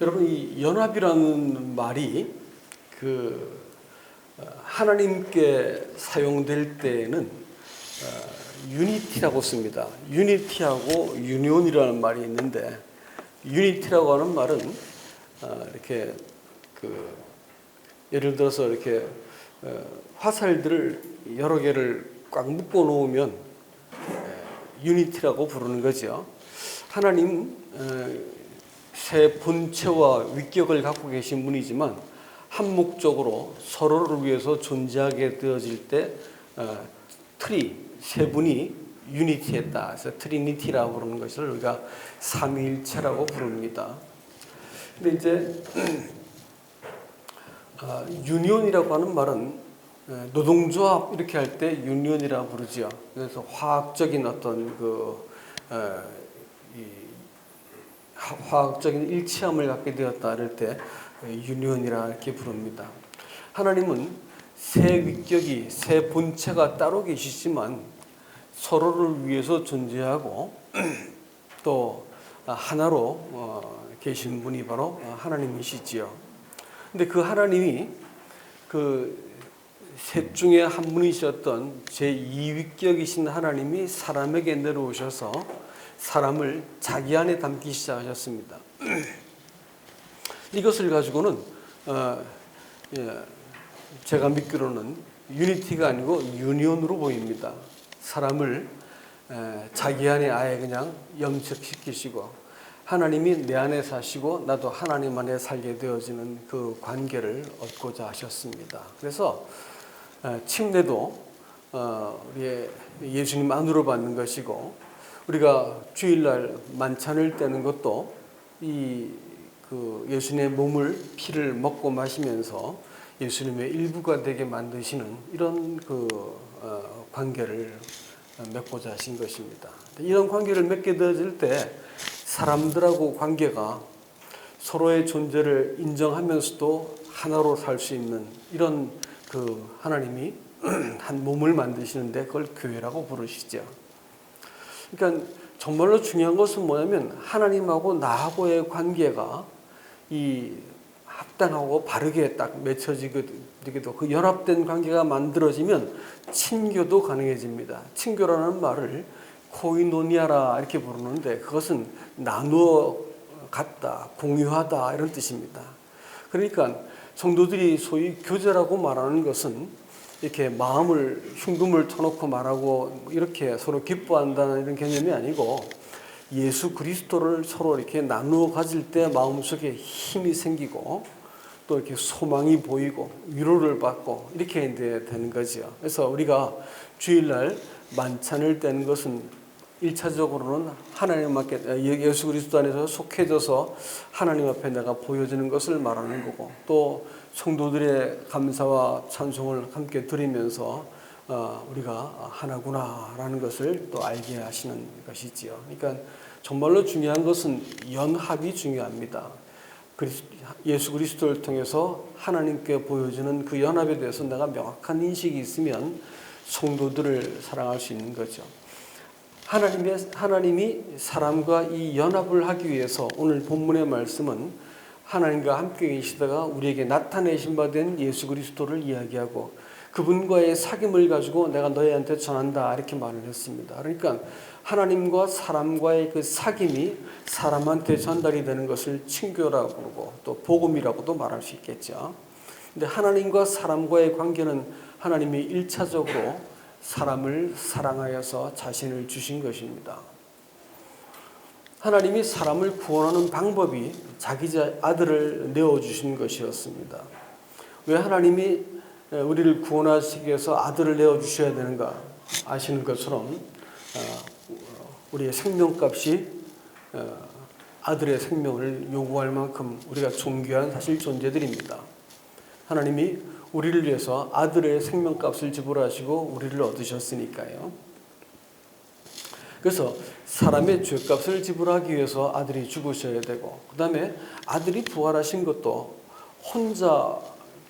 여러분, 이 연합이라는 말이 하나님께 사용될 때에는 유니티라고 씁니다. 유니티하고 유니온이라는 말이 있는데, 유니티라고 하는 말은 이렇게 예를 들어서 이렇게 화살들을 여러 개를 꽉 묶어 놓으면 유니티라고 부르는 거죠. 하나님 새 본체와 위격을 갖고 계신 분이지만 한 목적으로 서로를 위해서 존재하게 되어질 때 세 분이 유니티했다. 그래서 트리니티라고 부르는 것을 우리가 삼위일체라고 부릅니다. 근데 이제 유니온이라고 하는 말은 노동조합 이렇게 할 때 유니온이라고 부르죠. 그래서 화학적인 어떤 화학적인 일치함을 갖게 되었다 할 때 유니온이라 이렇게 부릅니다. 하나님은 세 위격이, 세 본체가 따로 계시지만 서로를 위해서 존재하고 또 하나로 계신 분이 바로 하나님이시지요. 근데 그 하나님이 셋 중에 한 분이셨던 제2위격이신 하나님이 사람에게 내려오셔서 사람을 자기 안에 담기 시작하셨습니다. 이것을 가지고는 제가 믿기로는 유니티가 아니고 유니온으로 보입니다. 사람을 자기 안에 아예 그냥 영접시키시고 하나님이 내 안에 사시고 나도 하나님 안에 살게 되어지는 그 관계를 얻고자 하셨습니다. 그래서 침례도 우리 예수님 안으로 받는 것이고, 우리가 주일날 만찬을 떼는 것도 예수님의 몸을 피를 먹고 마시면서 예수님의 일부가 되게 만드시는 이런 관계를 맺고자 하신 것입니다. 이런 관계를 맺게 되어질 때 사람들하고 관계가 서로의 존재를 인정하면서도 하나로 살 수 있는 이런 하나님이 한 몸을 만드시는데 그걸 교회라고 부르시죠. 그러니까 정말로 중요한 것은 뭐냐면 하나님하고 나하고의 관계가 합당하고 바르게 딱 맺혀지게도 그 연합된 관계가 만들어지면 친교도 가능해집니다. 친교라는 말을 코이노니아라 이렇게 부르는데 그것은 나누어 갖다, 공유하다 이런 뜻입니다. 그러니까 성도들이 소위 교제라고 말하는 것은 이렇게 흉금을 터놓고 말하고 이렇게 서로 기뻐한다는 이런 개념이 아니고, 예수 그리스도를 서로 이렇게 나누어 가질 때 마음속에 힘이 생기고 또 이렇게 소망이 보이고 위로를 받고 이렇게 되는 거죠. 그래서 우리가 주일날 만찬을 떼는 것은 1차적으로는 하나님 앞에 예수 그리스도 안에서 속해져서 하나님 앞에 내가 보여지는 것을 말하는 거고, 또 성도들의 감사와 찬송을 함께 드리면서 우리가 하나구나라는 것을 또 알게 하시는 것이지요. 그러니까 정말로 중요한 것은 연합이 중요합니다. 예수 그리스도를 통해서 하나님께 보여주는 그 연합에 대해서 내가 명확한 인식이 있으면 성도들을 사랑할 수 있는 거죠. 하나님이 사람과 이 연합을 하기 위해서 오늘 본문의 말씀은 하나님과 함께 계시다가 우리에게 나타내신 바 된 예수 그리스도를 이야기하고 그분과의 사귐을 가지고 내가 너희한테 전한다 이렇게 말을 했습니다. 그러니까 하나님과 사람과의 그 사귐이 사람한테 전달이 되는 것을 친교라고 부르고 또 복음이라고도 말할 수 있겠죠. 근데 하나님과 사람과의 관계는 하나님이 1차적으로 사람을 사랑하여서 자신을 주신 것입니다. 하나님이 사람을 구원하는 방법이 자기 아들을 내어주신 것이었습니다. 왜 하나님이 우리를 구원하시기 위해서 아들을 내어주셔야 되는가 아시는 것처럼 우리의 생명값이 아들의 생명을 요구할 만큼 우리가 존귀한 사실 존재들입니다. 하나님이 우리를 위해서 아들의 생명값을 지불하시고 우리를 얻으셨으니까요. 그래서 사람의 죄값을 지불하기 위해서 아들이 죽으셔야 되고, 그 다음에 아들이 부활하신 것도 혼자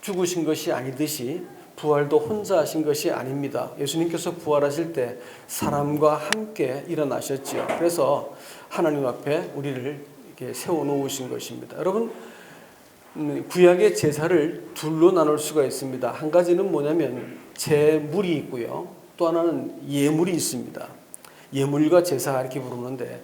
죽으신 것이 아니듯이 부활도 혼자 하신 것이 아닙니다. 예수님께서 부활하실 때 사람과 함께 일어나셨지요. 그래서 하나님 앞에 우리를 이렇게 세워놓으신 것입니다. 여러분, 구약의 제사를 둘로 나눌 수가 있습니다. 한 가지는 뭐냐면 제물이 있고요. 또 하나는 예물이 있습니다. 예물과 제사 이렇게 부르는데,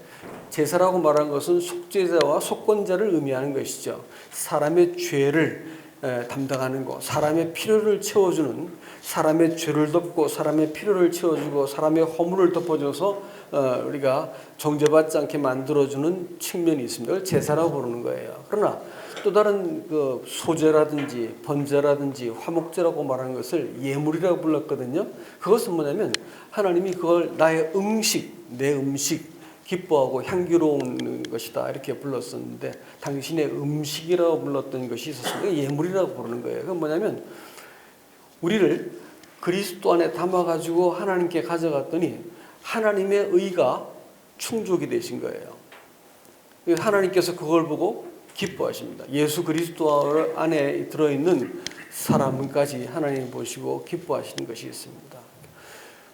제사라고 말하는 것은 속죄자와 속건자를 의미하는 것이죠. 사람의 죄를 담당하는 것, 사람의 필요를 채워주는, 사람의 죄를 덮고 사람의 필요를 채워주고 사람의 허물을 덮어줘서 우리가 정죄받지 않게 만들어주는 측면이 있습니다. 그걸 제사라고 부르는 거예요. 그러나 또 다른 그 소제라든지 번제라든지 화목제라고 말하는 것을 예물이라고 불렀거든요. 그것은 뭐냐면 하나님이 그걸 나의 음식, 내 음식, 기뻐하고 향기로운 것이다 이렇게 불렀었는데, 당신의 음식이라고 불렀던 것이 있었습니다. 예물이라고 부르는 거예요. 그건 뭐냐면 우리를 그리스도 안에 담아가지고 하나님께 가져갔더니 하나님의 의가 충족이 되신 거예요. 하나님께서 그걸 보고 기뻐하십니다. 예수 그리스도 안에 들어있는 사람까지 하나님 보시고 기뻐하시는 것이 있습니다.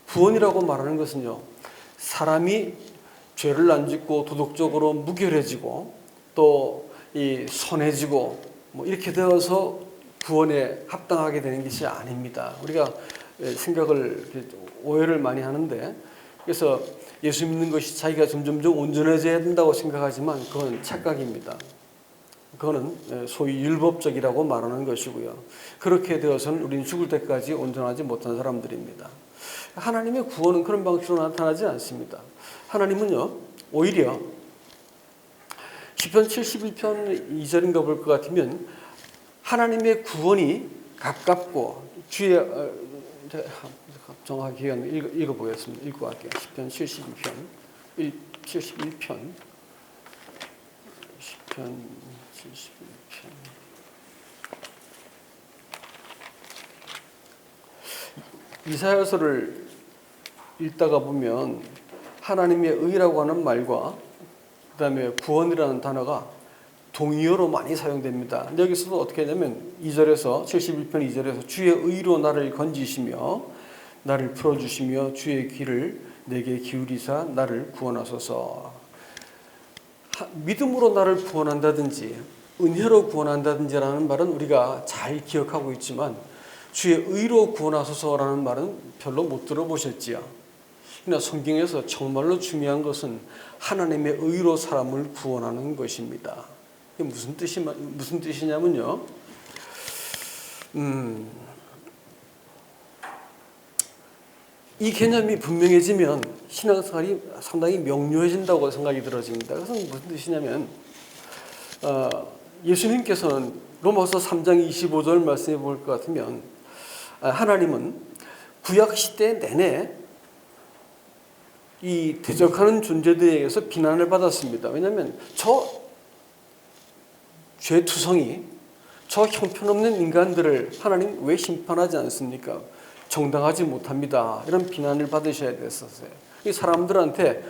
구원이라고 말하는 것은요, 사람이 죄를 안 짓고 도덕적으로 무결해지고 또 이 선해지고 뭐 이렇게 되어서 구원에 합당하게 되는 것이 아닙니다. 우리가 생각을 오해를 많이 하는데, 그래서 예수 믿는 것이 자기가 점점점 온전해져야 된다고 생각하지만 그건 착각입니다. 그거는 소위 율법적이라고 말하는 것이고요. 그렇게 되어서는 우리는 죽을 때까지 온전하지 못한 사람들입니다. 하나님의 구원은 그런 방식으로 나타나지 않습니다. 하나님은요, 오히려 시편 71편 2절인가 볼 것 같으면 하나님의 구원이 가깝고 주의 정확히 읽어보겠습니다. 읽고 갈게요. 시편 71편 71편 시편 71편 이사야서를 읽다가 보면 하나님의 의라고 하는 말과 그 다음에 구원이라는 단어가 동의어로 많이 사용됩니다. 근데 여기서도 어떻게 하냐면 2절에서 71편 2절에서 주의 의로 나를 건지시며 나를 풀어주시며 주의 귀를 내게 기울이사 나를 구원하소서. 믿음으로 나를 구원한다든지 은혜로 구원한다든지라는 말은 우리가 잘 기억하고 있지만 주의 의로 구원하소서라는 말은 별로 못 들어보셨지요. 그러나 성경에서 정말로 중요한 것은 하나님의 의로 사람을 구원하는 것입니다. 이게 무슨 뜻이냐면요, 이 개념이 분명해지면 신앙생활이 상당히 명료해진다고 생각이 들어집니다. 그것은 무슨 뜻이냐면 예수님께서는 로마서 3장 25절 말씀해 볼 것 같으면 하나님은 구약시대 내내 이 대적하는 존재들에게서 비난을 받았습니다. 왜냐하면 저 죄투성이, 저 형편없는 인간들을 하나님 왜 심판하지 않습니까? 정당하지 못합니다. 이런 비난을 받으셔야 됐었어요. 이 사람들한테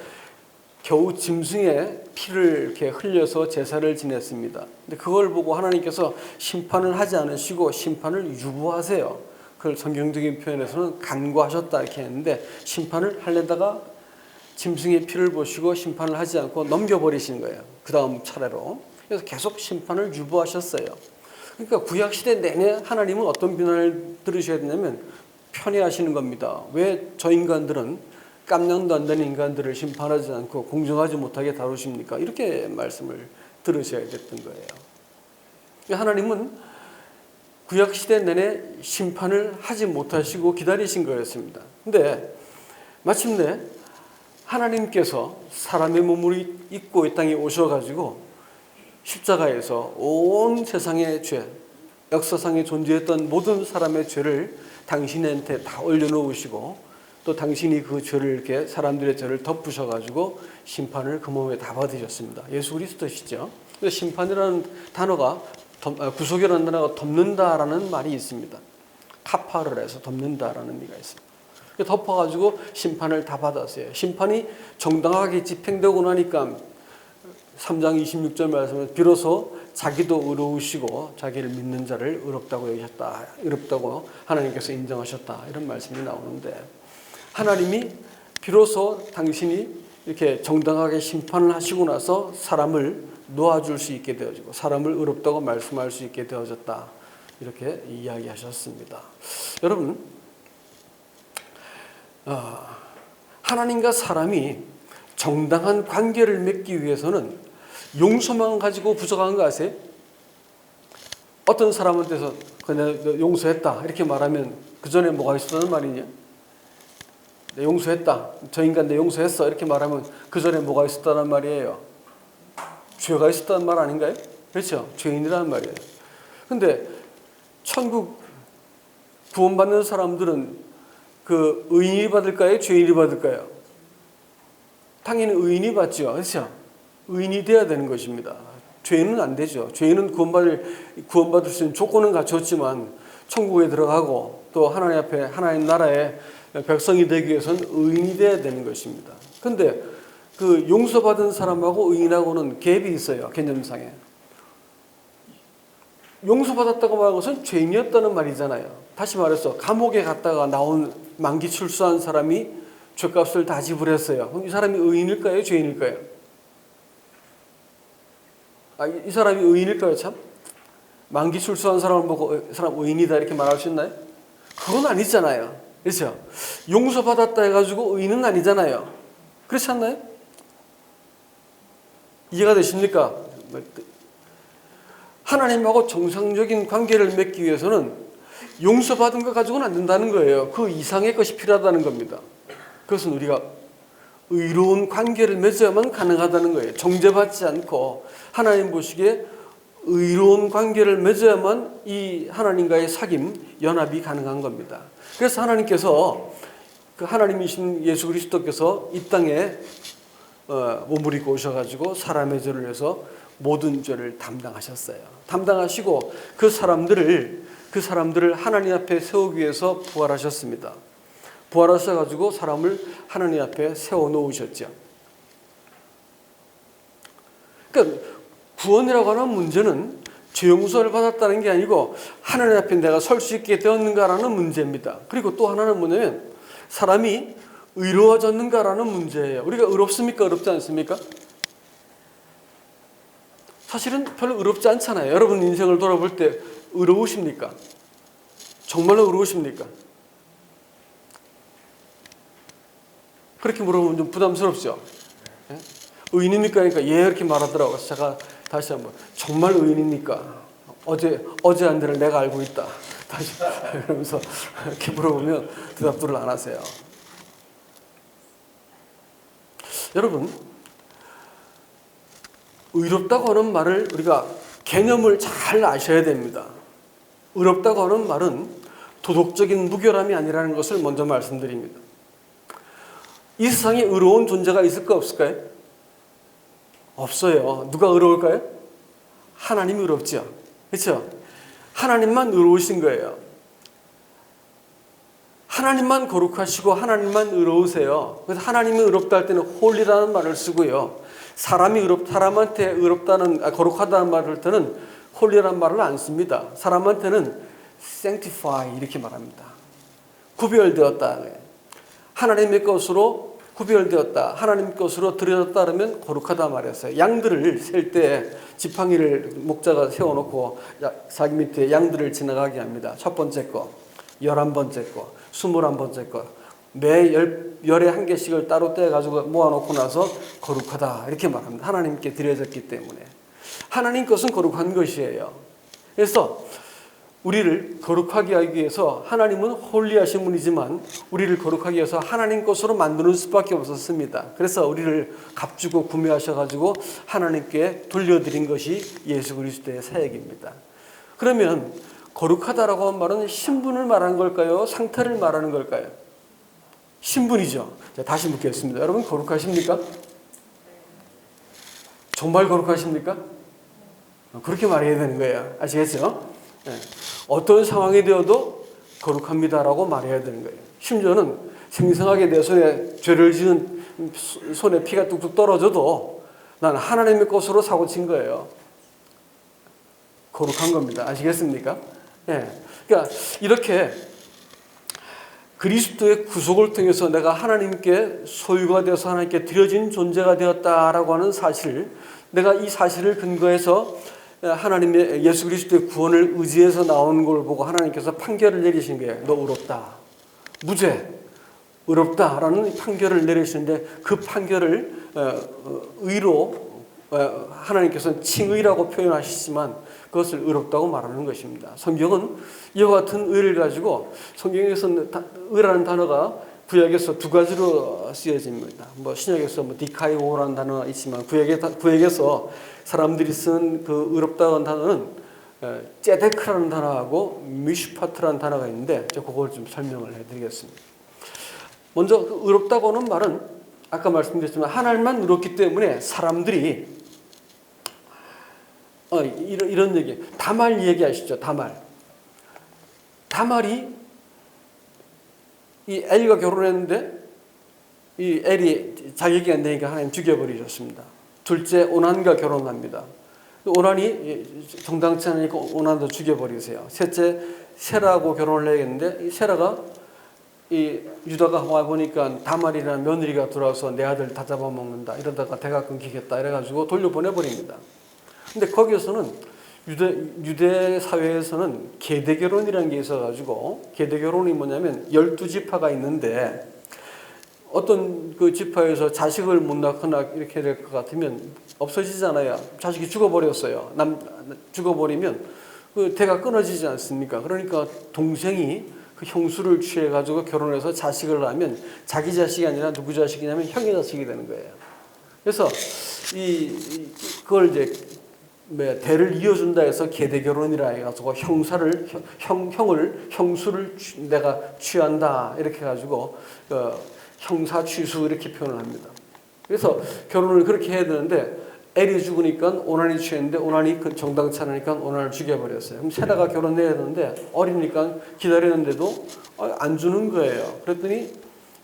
겨우 짐승의 피를 이렇게 흘려서 제사를 지냈습니다. 근데 그걸 보고 하나님께서 심판을 하지 않으시고 심판을 유보하세요. 그걸 성경적인 표현에서는 간과하셨다 이렇게 했는데, 심판을 하려다가 짐승의 피를 보시고 심판을 하지 않고 넘겨버리시는 거예요. 그 다음 차례로. 그래서 계속 심판을 유보하셨어요. 그러니까 구약시대 내내 하나님은 어떤 비난을 들으셔야 되냐면 편애하시는 겁니다. 왜 저 인간들은 깜냥도 안 되는 인간들을 심판하지 않고 공정하지 못하게 다루십니까? 이렇게 말씀을 들으셔야 됐던 거예요. 하나님은 구약시대 내내 심판을 하지 못하시고 기다리신 거였습니다. 근데 마침내 하나님께서 사람의 몸을 입고 이 땅에 오셔가지고 십자가에서 온 세상의 죄, 역사상에 존재했던 모든 사람의 죄를 당신한테 다 올려놓으시고 또 당신이 그 죄를 이렇게 사람들의 죄를 덮으셔가지고 심판을 그 몸에 다 받으셨습니다. 예수 그리스도시죠. 심판이라는 단어가, 구속이라는 단어가 덮는다라는 말이 있습니다. 카파를 해서 덮는다라는 의미가 있습니다. 덮어가지고 심판을 다 받았어요. 심판이 정당하게 집행되고 나니까 3장 26절 말씀은 비로소 자기도 의로우시고 자기를 믿는 자를 의롭다고 여기셨다. 의롭다고 하나님께서 인정하셨다. 이런 말씀이 나오는데, 하나님이 비로소 당신이 이렇게 정당하게 심판을 하시고 나서 사람을 놓아줄 수 있게 되어지고 사람을 의롭다고 말씀할 수 있게 되어졌다. 이렇게 이야기하셨습니다. 여러분, 하나님과 사람이 정당한 관계를 맺기 위해서는 용서만 가지고 부족한 거 아세요? 어떤 사람한테서 그냥 용서했다 이렇게 말하면 그 전에 뭐가 있었다는 말이냐? 내 용서했다. 저 인간 내 용서했어. 이렇게 말하면 그 전에 뭐가 있었다는 말이에요? 죄가 있었다는 말 아닌가요? 그렇죠? 죄인이라는 말이에요. 근데 천국 구원받는 사람들은 그 의인이 받을까요? 죄인이 받을까요? 당연히 의인이 받죠. 그렇죠? 의인이 돼야 되는 것입니다. 죄인은 안 되죠. 죄인은 구원받을 수 있는 조건은 갖췄지만 천국에 들어가고 또 하나님 앞에 하나님 나라의 백성이 되기 위해서는 의인이 돼야 되는 것입니다. 그런데 그 용서받은 사람하고 의인하고는 갭이 있어요. 개념상에. 용서받았다고 말한 것은 죄인이었다는 말이잖아요. 다시 말해서 감옥에 갔다가 나온 만기 출소한 사람이 죄값을 다 지불했어요. 그럼 이 사람이 의인일까요? 죄인일까요? 이 사람이 의인일까요? 참? 만기 출소한 사람을 보고 이 사람 의인이다 이렇게 말할 수 있나요? 그건 아니잖아요. 그렇죠? 용서받았다 해가지고 의인은 아니잖아요. 그렇지 않나요? 이해가 되십니까? 하나님하고 정상적인 관계를 맺기 위해서는 용서받은 것 가지고는 안 된다는 거예요. 그 이상의 것이 필요하다는 겁니다. 그것은 우리가 의로운 관계를 맺어야만 가능하다는 거예요. 정죄받지 않고 하나님 보시기에 의로운 관계를 맺어야만 이 하나님과의 사귐, 연합이 가능한 겁니다. 그래서 하나님께서 그 하나님이신 예수 그리스도께서 이 땅에 몸을 입고 오셔가지고 사람의 죄를 해서 모든 죄를 담당하셨어요. 담당하시고 그 사람들을 하나님 앞에 세우기 위해서 부활하셨습니다. 부활하셔가지고 사람을 하나님 앞에 세워놓으셨죠. 그러니까 구원이라고 하는 문제는 죄 용서를 받았다는 게 아니고 하나님 앞에 내가 설 수 있게 되었는가라는 문제입니다. 그리고 또 하나는 뭐냐면 사람이 의로워졌는가라는 문제예요. 우리가 의롭습니까? 의롭지 않습니까? 사실은 별로 의롭지 않잖아요. 여러분 인생을 돌아볼 때 의로우십니까? 정말로 의로우십니까? 그렇게 물어보면 좀 부담스럽죠. 예? 의인입니까? 그러니까 예 이렇게 말하더라고요. 제가 다시 한번 정말 의인입니까? 어제 한 일을 내가 알고 있다. 다시 그러면서 이렇게 물어보면 대답들을 안 하세요. 여러분, 의롭다고 하는 말을 우리가 개념을 잘 아셔야 됩니다. 의롭다고 하는 말은 도덕적인 무결함이 아니라는 것을 먼저 말씀드립니다. 이 세상에 의로운 존재가 있을까 없을까요? 없어요. 누가 의로울까요? 하나님이 의롭죠. 그렇죠? 하나님만 의로우신 거예요. 하나님만 거룩하시고 하나님만 의로우세요. 그래서 하나님이 의롭다 할 때는 홀리라는 말을 쓰고요. 사람한테 거룩하다는 말을 할 때는 홀리라는 말을 안 씁니다. 사람한테는 sanctify 이렇게 말합니다. 구별되었다. 하나님의 것으로 구별되었다. 하나님 것으로 드려졌다 그러면 거룩하다 말했어요. 양들을 셀 때 지팡이를 목자가 세워놓고 자기 밑에 양들을 지나가게 합니다. 첫 번째 거, 11번째 거, 21번째 거. 매 열에 한 개씩을 따로 떼가지고 모아놓고 나서 거룩하다 이렇게 말합니다. 하나님께 드려졌기 때문에. 하나님 것은 거룩한 것이에요. 그래서 우리를 거룩하게 하기 위해서 하나님은 홀리하신 분이지만 우리를 거룩하게 위해서 하나님 것으로 만드는 수밖에 없었습니다. 그래서 우리를 값주고 구매하셔가지고 하나님께 돌려드린 것이 예수 그리스도의 사역입니다. 그러면 거룩하다라고 한 말은 신분을 말하는 걸까요? 상태를 말하는 걸까요? 신분이죠. 자, 다시 묻겠습니다. 여러분 거룩하십니까? 정말 거룩하십니까? 그렇게 말해야 되는 거예요. 아시겠죠? 네. 어떤 상황이 되어도 거룩합니다라고 말해야 되는 거예요. 심지어는 생생하게 내 손에 죄를 지은 손에 피가 뚝뚝 떨어져도 난 하나님의 것으로 사고친 거예요. 거룩한 겁니다. 아시겠습니까? 네. 그러니까 이렇게 그리스도의 구속을 통해서 내가 하나님께 소유가 되어서 하나님께 드려진 존재가 되었다라고 하는 사실을 내가 이 사실을 근거해서 하나님의 예수 그리스도의 구원을 의지해서 나오는 걸 보고 하나님께서 판결을 내리신 거예요. 너 의롭다. 무죄. 의롭다라는 판결을 내리시는데 그 판결을 의로 하나님께서는 칭의라고 표현하시지만 그것을 의롭다고 말하는 것입니다. 성경은 이와 같은 의를 가지고 성경에서는 의라는 단어가 구약에서 두 가지로 쓰여집니다. 신약에서 디카이오라는 단어가 있지만 구약에서 사람들이 쓴 그 의롭다는 단어는 ጼ데크라는 단어하고 미슈파트라는 단어가 있는데 그걸 좀 설명을 해드리겠습니다. 먼저 그 의롭다고는 말은 아까 말씀드렸지만 하나님만 의롭기 때문에 사람들이 이런 얘기, 다말 얘기하시죠. 다말이 이 엘과 결혼했는데 이 엘이 자격이 안 되니까 하나님 죽여버리셨습니다. 둘째 오난과 결혼합니다. 오난이 정당치 않으니까 오난도 죽여버리세요. 셋째 세라하고 결혼을 해야겠는데 이 세라가 이 유다가 와 보니까 다말이라는 며느리가 들어와서 내 아들 다 잡아먹는다. 이러다가 대가 끊기겠다. 이래가지고 돌려보내버립니다. 근데 거기에서는 유대 사회에서는 계대결혼이라는 게 있어가지고 계대결혼이 뭐냐면 12지파가 있는데 어떤 그 지파에서 자식을 못 낳거나 이렇게 될 것 같으면 없어지잖아요. 자식이 죽어버렸어요. 죽어버리면 그 대가 끊어지지 않습니까? 그러니까 동생이 그 형수를 취해가지고 결혼해서 자식을 낳으면 자기 자식이 아니라 누구 자식이냐면 형의 자식이 되는 거예요. 그래서 그걸 이제 대를 이어준다 해서 계대결혼이라 해가지고 형수를 내가 취한다 이렇게 해가지고 형사 취수 이렇게 표현을 합니다. 그래서 결혼을 그렇게 해야 되는데 엘이 죽으니까 오난이 취했는데 오난이 정당치 않으니까 오난을 죽여버렸어요. 그럼 세라가 결혼해야 되는데 어리니까 기다리는데도 안 주는 거예요. 그랬더니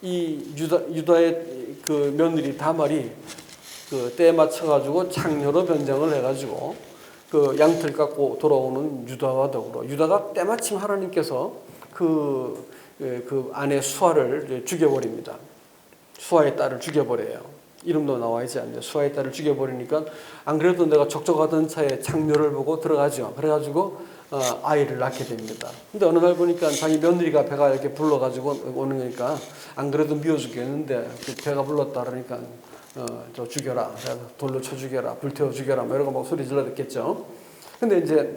이 유다의 그 며느리 다말이 그 때에 맞춰가지고 창녀로 변장을 해가지고 그 양털 깎고 돌아오는 유다와 더불어 유다가 때마침 하나님께서 그 아내 수아를 죽여버립니다. 수아의 딸을 죽여버려요. 이름도 나와 있지 않는데 수아의 딸을 죽여버리니까 안 그래도 내가 적적하던 차에 창녀를 보고 들어가죠. 그래가지고 아이를 낳게 됩니다. 근데 어느 날 보니까 자기 며느리가 배가 이렇게 불러가지고 오는 거니까 안 그래도 미워 죽겠는데 배가 불렀다 그러니까 저 죽여라. 돌로 쳐 죽여라. 불태워 죽여라. 뭐 이런 거 막 소리 질러 듣겠죠. 근데 이제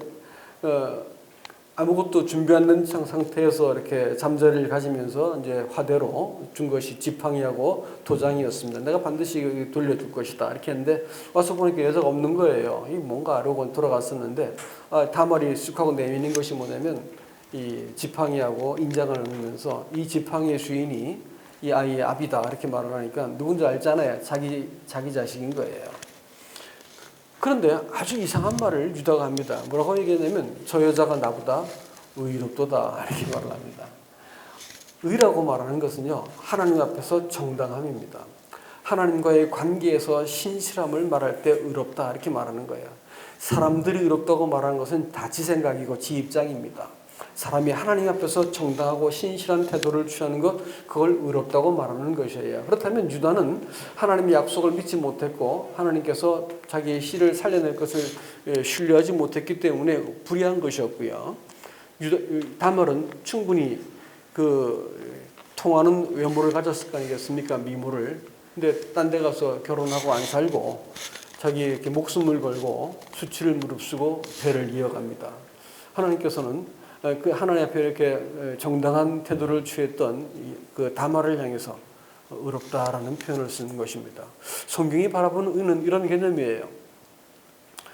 아무것도 준비 안 된 상태에서 이렇게 잠자리를 가지면서 이제 화대로 준 것이 지팡이하고 도장이었습니다. 내가 반드시 돌려줄 것이다. 이렇게 했는데 와서 보니까 여자가 없는 거예요. 이 뭔가 하려고 돌아갔었는데 다말이 쑥 하고 내미는 것이 뭐냐면 이 지팡이하고 인장을 넣으면서 이 지팡이의 주인이 이 아이의 아비다 이렇게 말을 하니까 누군지 알잖아요. 자기 자식인 거예요. 그런데 아주 이상한 말을 유다가 합니다. 뭐라고 얘기하냐면 저 여자가 나보다 의롭도다 이렇게 말을 합니다. 의라고 말하는 것은요 하나님 앞에서 정당함입니다. 하나님과의 관계에서 신실함을 말할 때 의롭다 이렇게 말하는 거예요. 사람들이 의롭다고 말하는 것은 다 지 생각이고 지 입장입니다. 사람이 하나님 앞에서 정당하고 신실한 태도를 취하는 것, 그걸 의롭다고 말하는 것이에요. 그렇다면 유다는 하나님의 약속을 믿지 못했고 하나님께서 자기의 씨를 살려낼 것을 신뢰하지 못했기 때문에 불의한 것이었고요. 다말은 충분히 그 통하는 외모를 가졌을 거 아니겠습니까? 미모를. 근데 딴 데 가서 결혼하고 안 살고 자기 이렇게 목숨을 걸고 수치를 무릅쓰고 배를 이어갑니다. 하나님께서는 그 하나님 앞에 이렇게 정당한 태도를 취했던 그 다말을 향해서 의롭다라는 표현을 쓰는 것입니다. 성경이 바라보는 의는 이런 개념이에요.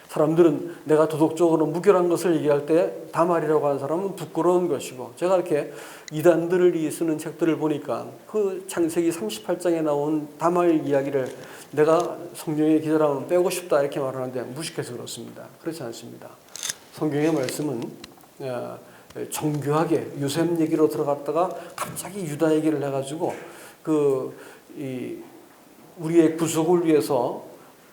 사람들은 내가 도덕적으로 무결한 것을 얘기할 때 다말이라고 하는 사람은 부끄러운 것이고, 제가 이렇게 이단들이 쓰는 책들을 보니까 그 창세기 38장에 나온 다말 이야기를 내가 성경에 기자라면 빼고 싶다 이렇게 말하는데 무식해서 그렇습니다. 그렇지 않습니다. 성경의 말씀은 정교하게 요셉 얘기로 들어갔다가 갑자기 유다 얘기를 해가지고 우리의 구속을 위해서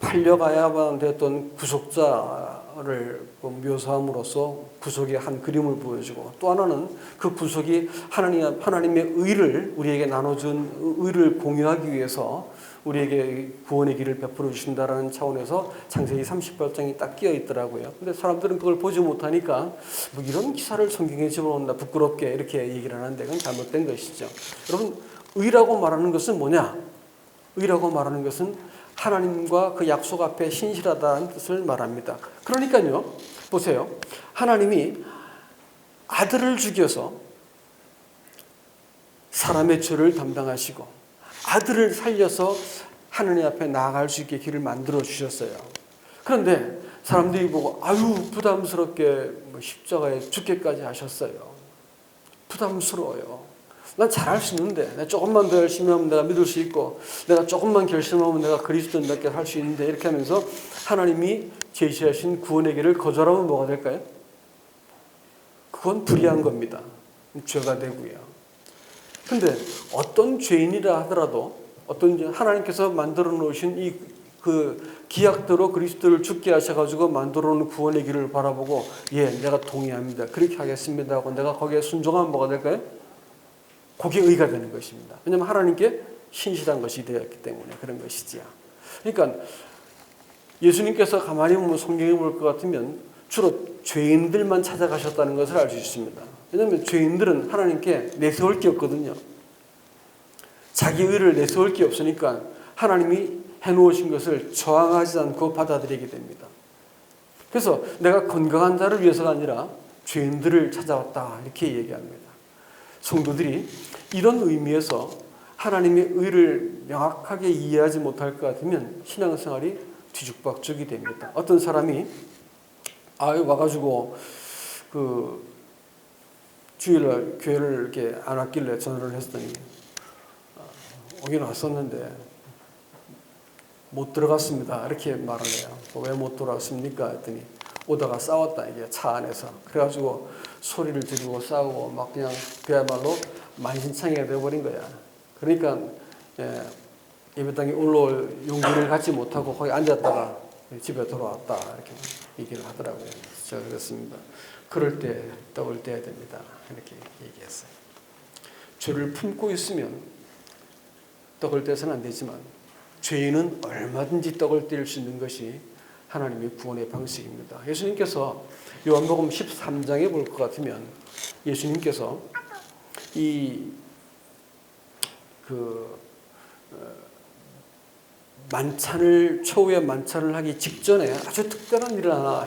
팔려가야만 됐던 구속자를 묘사함으로써 구속의 한 그림을 보여주고, 또 하나는 그 구속이 하나님의 의를 우리에게 나눠준 의를 공유하기 위해서 우리에게 구원의 길을 베풀어 주신다라는 차원에서 창세기 38장이 딱 끼어 있더라고요. 근데 사람들은 그걸 보지 못하니까 뭐 이런 기사를 성경에 집어넣는다 부끄럽게 이렇게 얘기를 하는데 그건 잘못된 것이죠. 여러분, 의라고 말하는 것은 뭐냐? 의라고 말하는 것은 하나님과 그 약속 앞에 신실하다는 뜻을 말합니다. 그러니까요, 보세요. 하나님이 아들을 죽여서 사람의 죄를 담당하시고 아들을 살려서 하나님 앞에 나아갈 수 있게 길을 만들어 주셨어요. 그런데 사람들이 보고 아유 부담스럽게 십자가에 죽기까지 하셨어요. 부담스러워요. 난 잘할 수 있는데 내가 조금만 더 열심히 하면 내가 믿을 수 있고 내가 조금만 결심하면 내가 그리스도인답게 할 수 있는데 이렇게 하면서 하나님이 제시하신 구원의 길을 거절하면 뭐가 될까요? 그건 불의한 겁니다. 죄가 되고요. 근데 어떤 죄인이라 하더라도 어떤 하나님께서 만들어 놓으신 이 그 기약대로 그리스도를 죽게 하셔가지고 만들어 놓은 구원의 길을 바라보고 예, 내가 동의합니다. 그렇게 하겠습니다 하고 내가 거기에 순종하면 뭐가 될까요? 그게 의가 되는 것입니다. 왜냐하면 하나님께 신실한 것이 되었기 때문에 그런 것이지요. 그러니까 예수님께서 가만히 보면 성경에 볼 것 같으면 주로 죄인들만 찾아가셨다는 것을 알 수 있습니다. 왜냐하면 죄인들은 하나님께 내세울 게 없거든요. 자기 의를 내세울 게 없으니까 하나님이 해놓으신 것을 저항하지 않고 받아들이게 됩니다. 그래서 내가 건강한 자를 위해서가 아니라 죄인들을 찾아왔다 이렇게 얘기합니다. 성도들이 이런 의미에서 하나님의 의를 명확하게 이해하지 못할 것 같으면 신앙생활이 뒤죽박죽이 됩니다. 어떤 사람이 와가지고 그 주일날 교회를 이렇게 안 왔길래 전화를 했더니 오긴 왔었는데 못 들어갔습니다. 이렇게 말을 해요. 왜 못 들어왔습니까? 했더니 오다가 싸웠다 이게 차 안에서. 그래가지고 소리를 지르고 싸우고 막 그냥 그야말로 만신창이가 되어버린 거야. 그러니까 예배당에 올라올 용기를 갖지 못하고 거기 앉았다가 집에 돌아왔다 이렇게 얘기를 하더라고요. 제가 그랬습니다. 그럴 때 떡을 떼야 됩니다. 이렇게 얘기했어요. 죄를 품고 있으면 떡을 떼서는 안 되지만 죄인은 얼마든지 떡을 뗄 수 있는 것이 하나님의 구원의 방식입니다. 예수님께서 요한복음 13장에 볼 것 같으면 예수님께서 최후의 만찬을 하기 직전에 아주 특별한 일을 하나